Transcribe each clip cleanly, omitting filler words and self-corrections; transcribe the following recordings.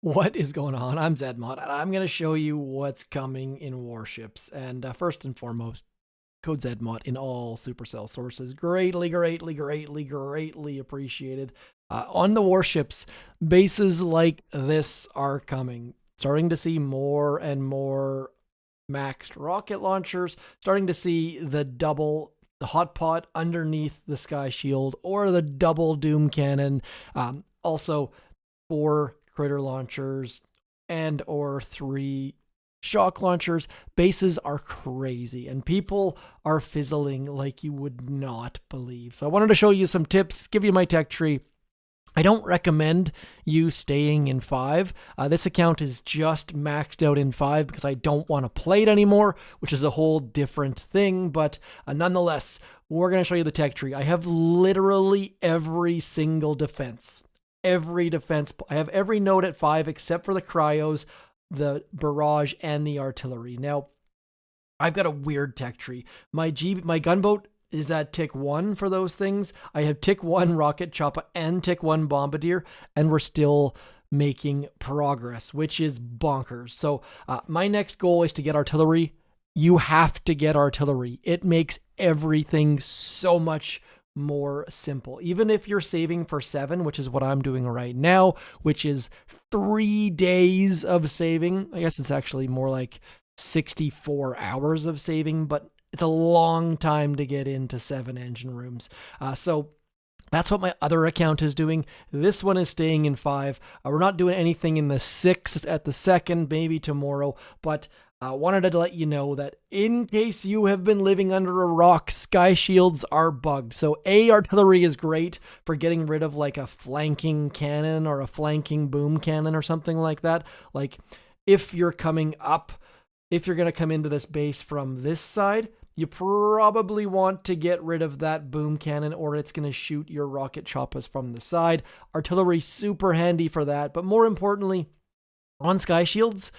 What is going on? I'm Zmot, and I'm going to show you what's coming in Warships. And first and foremost, code Zmot in all Supercell sources. Greatly, greatly, greatly, greatly appreciated. On the Warships, bases like this are coming. Starting to see more and more maxed rocket launchers. Starting to see the hot pot underneath the sky shield, or the double doom cannon. Also, 4 critter launchers and or 3 shock launchers. Bases are crazy and people are fizzling like you would not believe. So I wanted to show you some tips, give you my tech tree. I don't recommend you staying in 5. This account is just maxed out in 5 because I don't want to play it anymore, which is a whole different thing. But nonetheless, we're going to show you the tech tree. I have literally every single defense. I have every node at 5 except for the cryos, the barrage, and the artillery. Now, I've got a weird tech tree. My gunboat is at tick 1 for those things. I have tick 1 rocket chopper and tick 1 bombardier, and we're still making progress, which is bonkers. So my next goal is to get artillery. You have to get artillery. It makes everything so much more simple. Even if you're saving for 7, which is what I'm doing right now, which is 3 days of saving. I guess it's actually more like 64 hours of saving, but it's a long time to get into 7 engine rooms. So that's what my other account is doing. This one is staying in 5. We're not doing anything in the 6 at the second, maybe tomorrow, but wanted to let you know that in case you have been living under a rock, sky shields are bugged. So artillery is great for getting rid of like a flanking cannon or a flanking boom cannon or something like that. Like if you're coming up, if you're going to come into this base from this side, you probably want to get rid of that boom cannon or it's going to shoot your rocket choppers from the side. Artillery super handy for that. But more importantly, on sky shields,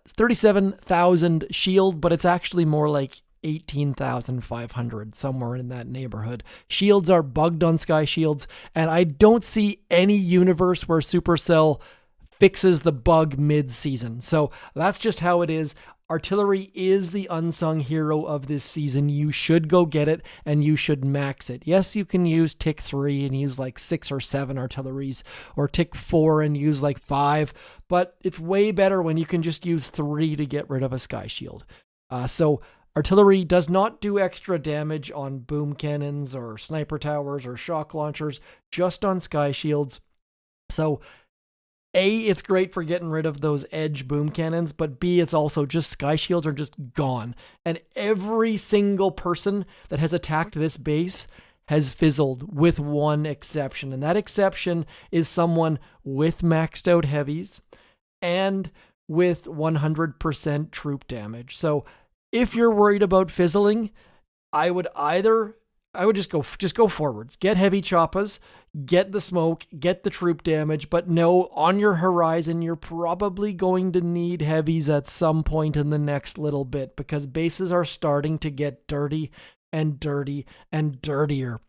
37,000 shield, but it's actually more like 18,500, somewhere in that neighborhood. Shields are bugged on sky shields, and I don't see any universe where Supercell fixes the bug mid-season. So that's just how it is. Artillery is the unsung hero of this season. You should go get it and you should max it. Yes, you can use tick 3 and use like 6 or 7 artilleries, or tick 4 and use like 5, but it's way better when you can just use 3 to get rid of a sky shield. So artillery does not do extra damage on boom cannons or sniper towers or shock launchers, just on sky shields. So it's great for getting rid of those edge boom cannons, but B, it's also just sky shields are just gone. And every single person that has attacked this base has fizzled with one exception. And that exception is someone with maxed out heavies and with 100% troop damage. So if you're worried about fizzling, I would just go forwards. Get heavy choppas, get the smoke, get the troop damage, but no, on your horizon, you're probably going to need heavies at some point in the next little bit because bases are starting to get dirty and dirty and dirtier.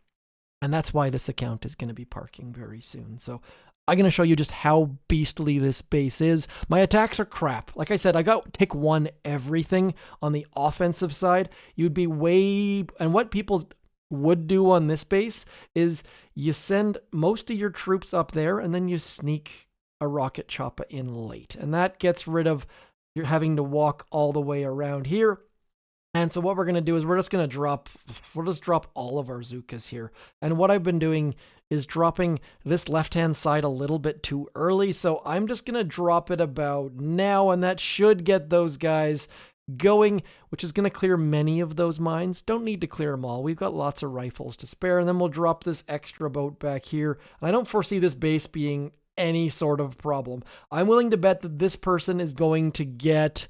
And that's why this account is going to be parking very soon. So I'm going to show you just how beastly this base is. My attacks are crap. Like I said, I got tick 1 everything on the offensive side. You'd be and what people would do on this base is you send most of your troops up there and then you sneak a rocket chopper in late. And that gets rid of you're having to walk all the way around here. And so what we're going to do is we'll just drop all of our Zookas here. And what I've been doing is dropping this left-hand side a little bit too early. So I'm just going to drop it about now, and that should get those guys going, which is going to clear many of those mines. Don't need to clear them all. We've got lots of rifles to spare, and then we'll drop this extra boat back here. And I don't foresee this base being any sort of problem. I'm willing to bet that this person is going to get...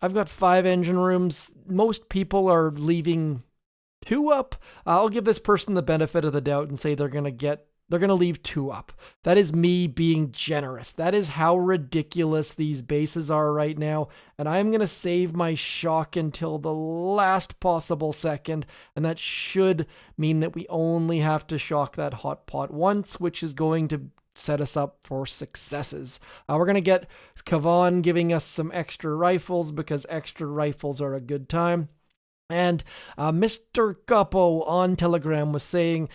I've got 5 engine rooms. Most people are leaving 2 up. I'll give this person the benefit of the doubt and say they're going to leave 2 up. That is me being generous. That is how ridiculous these bases are right now. And I'm going to save my shock until the last possible second. And that should mean that we only have to shock that hot pot once, which is going to set us up for successes. We're going to get Kavan giving us some extra rifles because extra rifles are a good time. And Mr. Guppo on Telegram was saying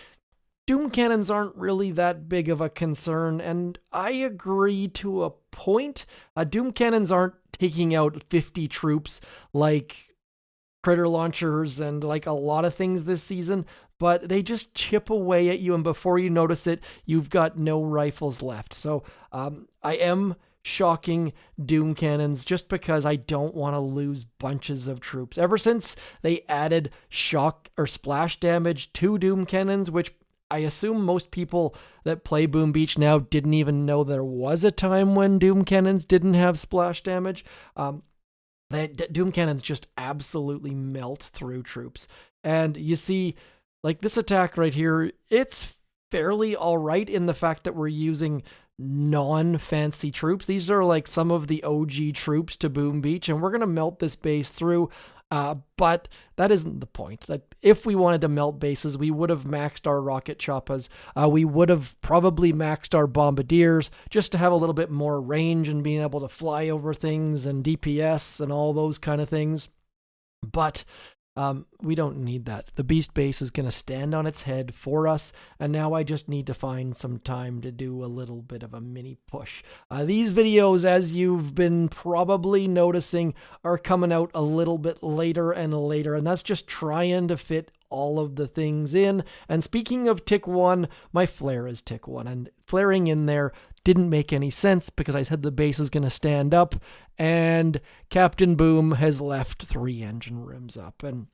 Doom cannons aren't really that big of a concern, and I agree to a point. Doom cannons aren't taking out 50 troops like critter launchers and like a lot of things this season, but they just chip away at you, and before you notice it, you've got no rifles left. So I am shocking Doom cannons just because I don't want to lose bunches of troops. Ever since they added shock or splash damage to Doom cannons, which I assume most people that play Boom Beach now didn't even know there was a time when Doom cannons didn't have splash damage. Doom cannons just absolutely melt through troops. And you see, like this attack right here, it's fairly all right in the fact that we're using non-fancy troops. These are like some of the OG troops to Boom Beach, and we're going to melt this base through. But that isn't the point. Like, if we wanted to melt bases, we would have maxed our rocket choppas. We would have probably maxed our bombardiers just to have a little bit more range and being able to fly over things and DPS and all those kind of things. But we don't need that. The beast base is going to stand on its head for us, and now I just need to find some time to do a little bit of a mini push. These videos, as you've been probably noticing, are coming out a little bit later and later, and that's just trying to fit all of the things in. And speaking of tick 1, my flare is tick 1, and flaring in there didn't make any sense because I said the base is going to stand up, and Captain Boom has left 3 engine rooms up. And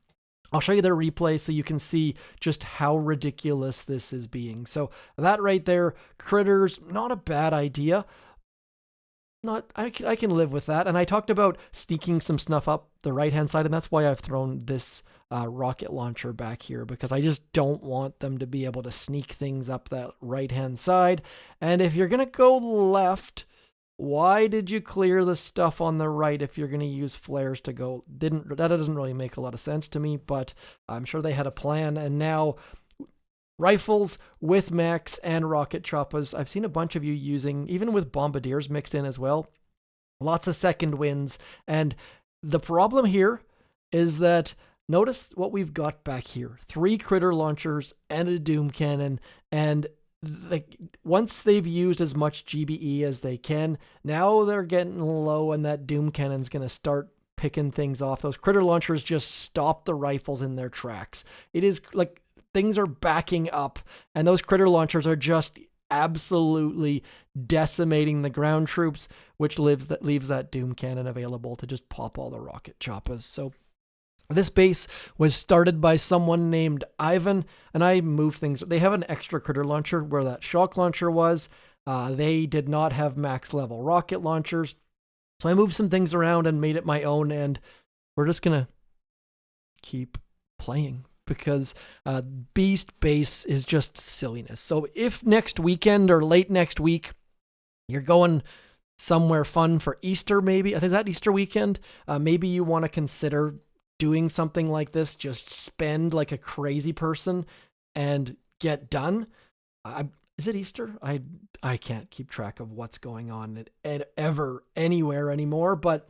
I'll show you the replay so you can see just how ridiculous this is being. So that right there, critters, not a bad idea. I can live with that. And I talked about sneaking some stuff up the right-hand side, and that's why I've thrown this rocket launcher back here, because I just don't want them to be able to sneak things up that right-hand side. And if you're going to go left, why did you clear the stuff on the right if you're going to use flares to go? That doesn't really make a lot of sense to me, but I'm sure they had a plan. And now rifles with mechs and rocket choppas. I've seen a bunch of you using, even with bombardiers mixed in as well, lots of second winds. And the problem here is that notice what we've got back here. 3 critter launchers and a doom cannon, and like once they've used as much GBE as they can, now they're getting low, and that doom cannon's going to start picking things off. Those critter launchers just stop the rifles in their tracks. It is like things are backing up, and those critter launchers are just absolutely decimating the ground troops, which leaves that doom cannon available to just pop all the rocket choppas. So this base was started by someone named Ivan, and I moved things. They have an extra critter launcher where that shock launcher was. They did not have max level rocket launchers. So I moved some things around and made it my own, and we're just going to keep playing because Beast Base is just silliness. So if next weekend or late next week you're going somewhere fun for Easter, maybe, I think that Easter weekend, maybe you want to consider doing something like this, just spend like a crazy person and get done. Is it Easter? I can't keep track of what's going on anywhere anymore, but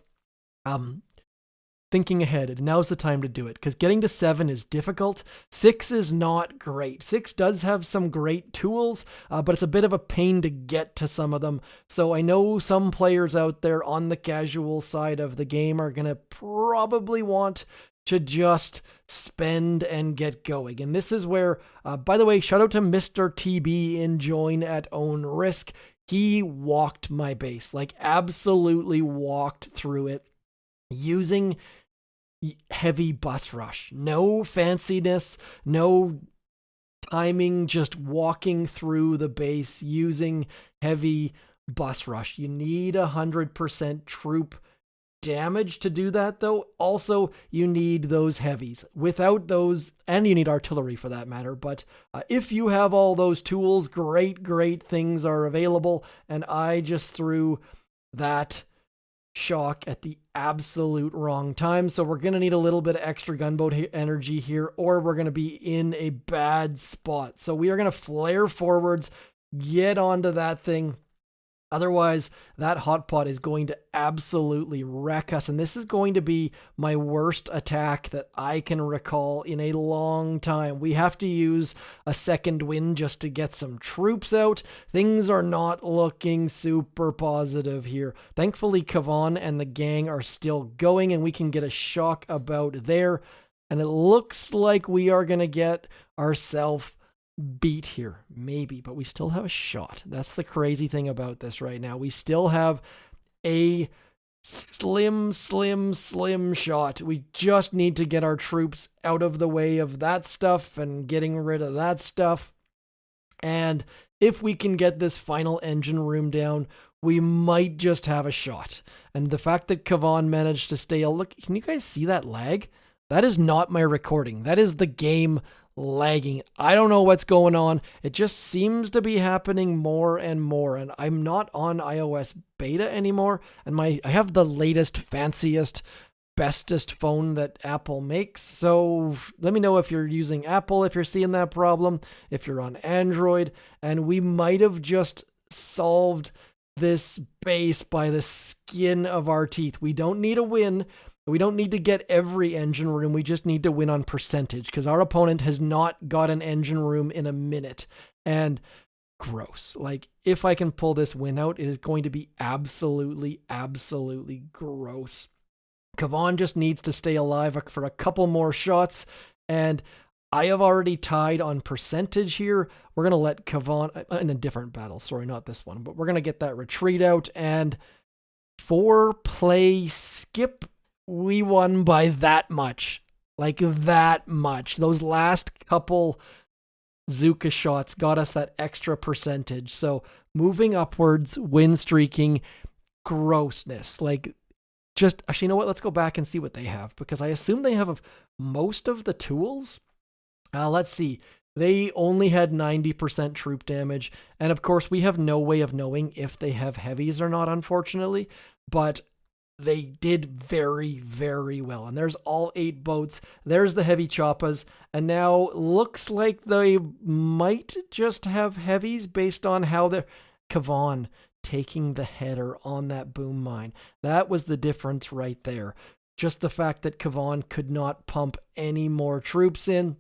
thinking ahead, now's the time to do it, because getting to 7 is difficult. 6 is not great. 6 does have some great tools, but it's a bit of a pain to get to some of them. So I know some players out there on the casual side of the game are going to probably want to just spend and get going. And this is where, by the way, shout out to Mr. TB in Join at Own Risk. He walked my base, like absolutely walked through it using heavy bus rush. No fanciness, no timing, just walking through the base using heavy bus rush. You need 100% troop damage to do that, though. Also, you need those heavies. Without those, and you need artillery for that matter, but if you have all those tools, great things are available, and I just threw that shock at the absolute wrong time. So we're going to need a little bit of extra gunboat energy here, or we're going to be in a bad spot. So we are going to flare forwards, Get onto that thing. Otherwise, that hot pot is going to absolutely wreck us. And this is going to be my worst attack that I can recall in a long time. We have to use a second wind just to get some troops out. Things are not looking super positive here. Thankfully, Kavan and the gang are still going, and we can get a shock about there. And it looks like we are going to get ourselves beat here, maybe, but we still have a shot. That's the crazy thing about this right now. We still have a slim shot. We just need to get our troops out of the way of that stuff and getting rid of that stuff. And if we can get this final engine room down, we might just have a shot. And the fact that Kavan managed to stay, look, can you guys see that lag? That is not my recording. That is the game lagging. I don't know what's going on. It just seems to be happening more and more. And I'm not on iOS beta anymore. And I have the latest, fanciest, bestest phone that Apple makes. So let me know if you're using Apple, if you're seeing that problem, if you're on Android. And we might have just solved this base by the skin of our teeth. We don't need a win. We don't need to get every engine room. We just need to win on percentage because our opponent has not got an engine room in a minute. And gross. Like, if I can pull this win out, it is going to be absolutely gross. Kavan just needs to stay alive for a couple more shots. And I have already tied on percentage here. We're going to let Kavan in a different battle. Sorry, not this one. But we're going to get that retreat out. And 4-play skip. We won by that much. Like that much. Those last couple Zooka shots got us that extra percentage. So moving upwards, win streaking, grossness. Like, just actually, you know what? Let's go back and see what they have, because I assume they have most of the tools. Let's see. They only had 90% troop damage. And of course, we have no way of knowing if they have heavies or not, unfortunately. But they did very well. And there's all 8 boats. There's the heavy choppas. And now looks like they might just have heavies based on how they're... Kavan taking the header on that boom mine. That was the difference right there. Just the fact that Kavan could not pump any more troops in.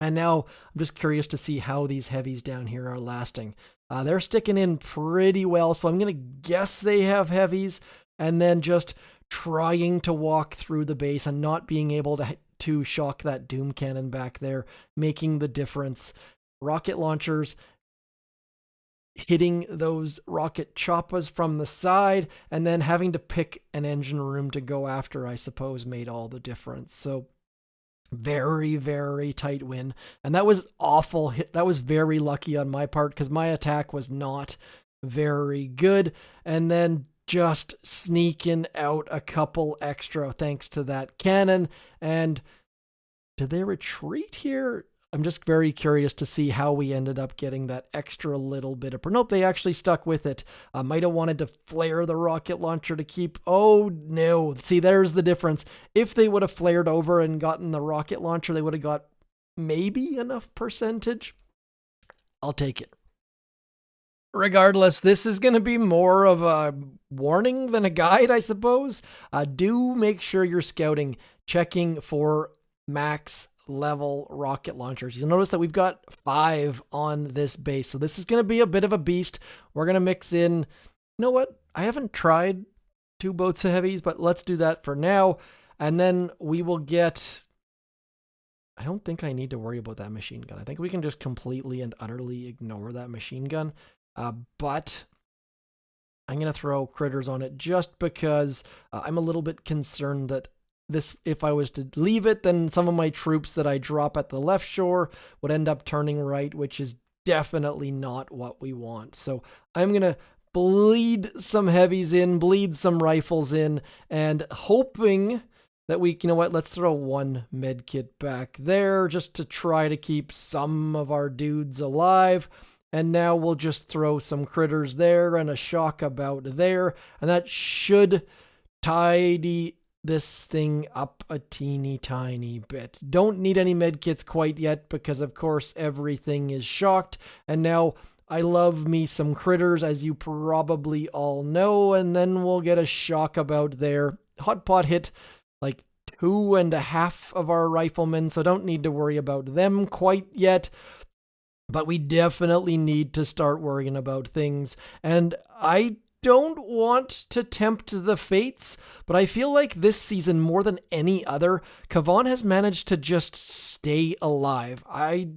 And now I'm just curious to see how these heavies down here are lasting. They're sticking in pretty well. So I'm going to guess they have heavies. And then just trying to walk through the base and not being able to shock that doom cannon back there, making the difference. Rocket launchers hitting those rocket choppas from the side, and then having to pick an engine room to go after, I suppose, made all the difference. So very tight win. And that was awful. That was very lucky on my part because my attack was not very good. And then just sneaking out a couple extra thanks to that cannon. And did they retreat here? I'm just very curious to see how we ended up getting that extra little bit of... Nope, they actually stuck with it. Might have wanted to flare the rocket launcher to keep... Oh, no. See, there's the difference. If they would have flared over and gotten the rocket launcher, they would have got maybe enough percentage. I'll take it. Regardless, this is going to be more of a warning than a guide, I suppose. Do make sure you're scouting, checking for max level rocket launchers. You'll notice that we've got 5 on this base. So this is going to be a bit of a beast. We're going to mix in, you know what? I haven't tried 2 boats of heavies, but let's do that for now. And then we will get... I don't think I need to worry about that machine gun. I think we can just completely and utterly ignore that machine gun. But I'm going to throw critters on it just because I'm a little bit concerned that this, if I was to leave it, then some of my troops that I drop at the left shore would end up turning right, which is definitely not what we want. So I'm going to bleed some heavies in, bleed some rifles in, and hoping that we, you know what, let's throw 1 med kit back there just to try to keep some of our dudes alive. And now we'll just throw some critters there and a shock about there. And that should tidy this thing up a teeny tiny bit. Don't need any medkits quite yet because, of course, everything is shocked. And now I love me some critters, as you probably all know, and then we'll get a shock about there. Hot pot hit like 2.5 of our riflemen, so don't need to worry about them quite yet. But we definitely need to start worrying about things. And I don't want to tempt the fates, but I feel like this season, more than any other, Kavan has managed to just stay alive. I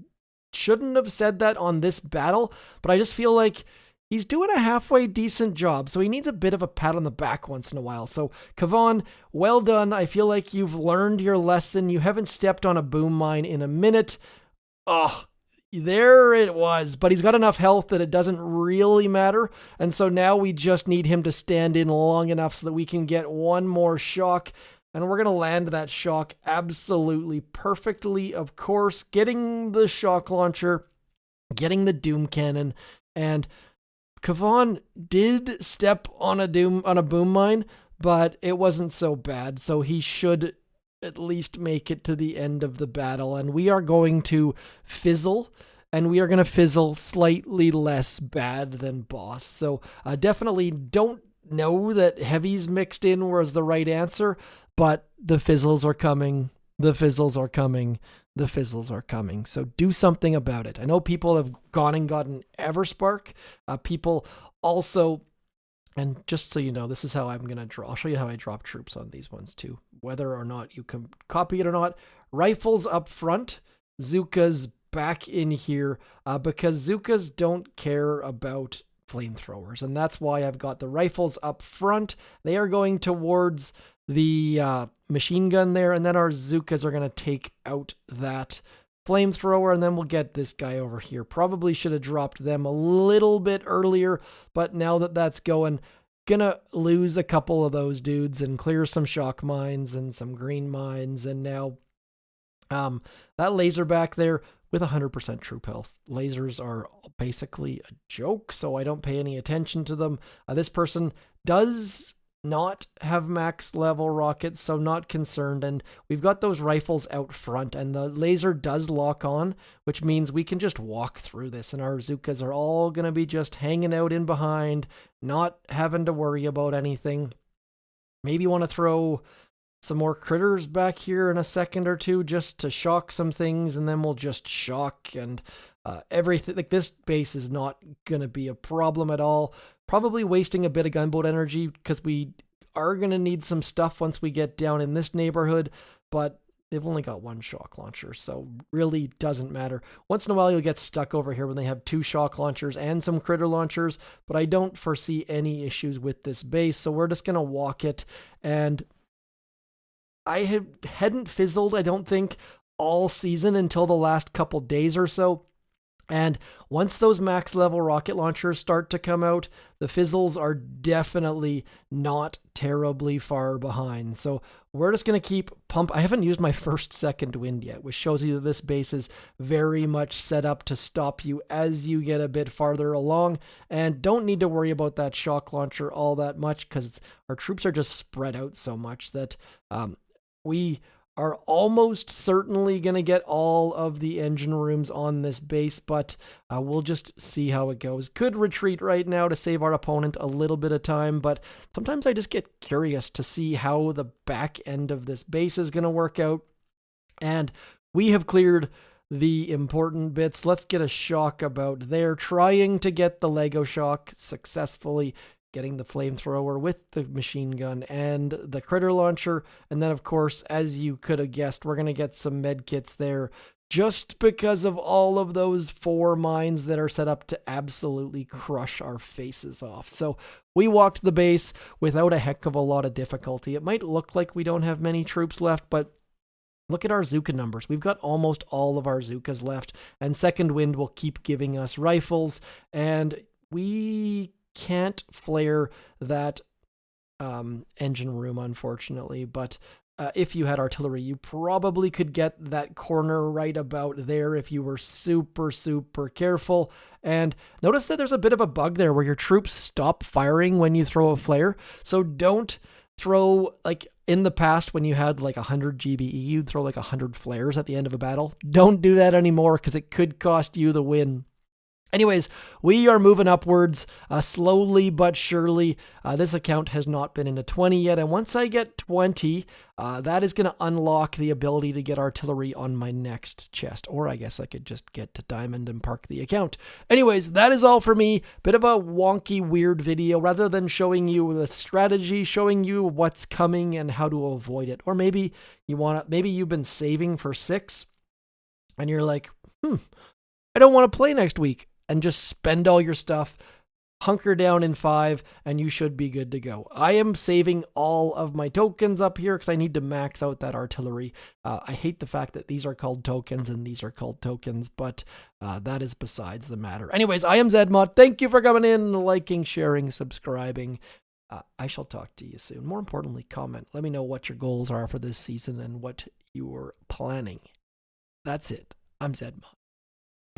shouldn't have said that on this battle, but I just feel like he's doing a halfway decent job, so he needs a bit of a pat on the back once in a while. So, Kavan, well done. I feel like you've learned your lesson. You haven't stepped on a boom mine in a minute. Oh, there it was. But he's got enough health that it doesn't really matter. And so now we just need him to stand in long enough so that we can get one more shock. And we're going to land that shock absolutely perfectly, of course, getting the shock launcher, getting the doom cannon, and Kavan did step on a boom mine, but it wasn't so bad. So he should at least make it to the end of the battle. And we are going to fizzle, and we are going to fizzle slightly less bad than boss. So definitely don't know that heavies mixed in was the right answer, but the fizzles are coming. The fizzles are coming. The fizzles are coming. So do something about it. I know people have gone and gotten Everspark. People also, and just so you know, this is how I'm going to draw. I'll show you how I drop troops on these ones too. Whether or not you can copy it or not. Rifles up front. Zookas back in here because Zookas don't care about flamethrowers. And that's why I've got the rifles up front. They are going towards the machine gun there, and then our Zookas are going to take out that flamethrower, and then we'll get this guy over here. Probably should have dropped them a little bit earlier, but now that that's going, gonna lose a couple of those dudes and clear some shock mines and some green mines, and now that laser back there with 100% troop health. Lasers are basically a joke, so I don't pay any attention to them. This person does not have max level rockets, so not concerned. And we've got those rifles out front, and the laser does lock on, which means we can just walk through this, and our Zookas are all going to be just hanging out in behind, not having to worry about anything. Maybe want to throw some more critters back here in a second or two just to shock some things, and then we'll just shock and everything. Like, this base is not going to be a problem at all. Probably wasting a bit of gunboat energy because we are going to need some stuff once we get down in this neighborhood, but they've only got one shock launcher, so really doesn't matter. Once in a while you'll get stuck over here when they have 2 shock launchers and some critter launchers, but I don't foresee any issues with this base, so we're just going to walk it. And I hadn't fizzled, I don't think, all season until the last couple days or so. And once those max level rocket launchers start to come out, the fizzles are definitely not terribly far behind. So we're just going to keep I haven't used my first second wind yet, which shows you that this base is very much set up to stop you as you get a bit farther along. And don't need to worry about that shock launcher all that much because our troops are just spread out so much that we are almost certainly going to get all of the engine rooms on this base, but we'll just see how it goes. Could retreat right now to save our opponent a little bit of time, but sometimes I just get curious to see how the back end of this base is going to work out. And we have cleared the important bits. Let's get a shock about there, trying to get the Lego shock successfully, getting the flamethrower with the machine gun and the critter launcher. And then, of course, as you could have guessed, we're going to get some med kits there just because of all of those 4 mines that are set up to absolutely crush our faces off. So we walked the base without a heck of a lot of difficulty. It might look like we don't have many troops left, but look at our Zooka numbers. We've got almost all of our Zookas left, and second wind will keep giving us rifles, and we can't flare that engine room, unfortunately, but if you had artillery, you probably could get that corner right about there if you were super careful. And notice that there's a bit of a bug there where your troops stop firing when you throw a flare, so don't throw, like in the past when you had like 100 GBE, you'd throw like 100 flares at the end of a battle. Don't do that anymore because it could cost you the win. Anyways, we are moving upwards slowly but surely. This account has not been in a 20 yet, and once I get 20, that is going to unlock the ability to get artillery on my next chest. Or I guess I could just get to diamond and park the account. Anyways, that is all for me. Bit of a wonky, weird video. Rather than showing you the strategy, showing you what's coming and how to avoid it. Or maybe maybe you've been saving for 6, and you're like, I don't want to play next week. And just spend all your stuff, hunker down in 5, and you should be good to go. I am saving all of my tokens up here because I need to max out that artillery. I hate the fact that these are called tokens and these are called tokens, but that is besides the matter. Anyways, I am Zmot. Thank you for coming in, liking, sharing, subscribing. I shall talk to you soon. More importantly, comment. Let me know what your goals are for this season and what you're planning. That's it. I'm Zmot.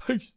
Peace.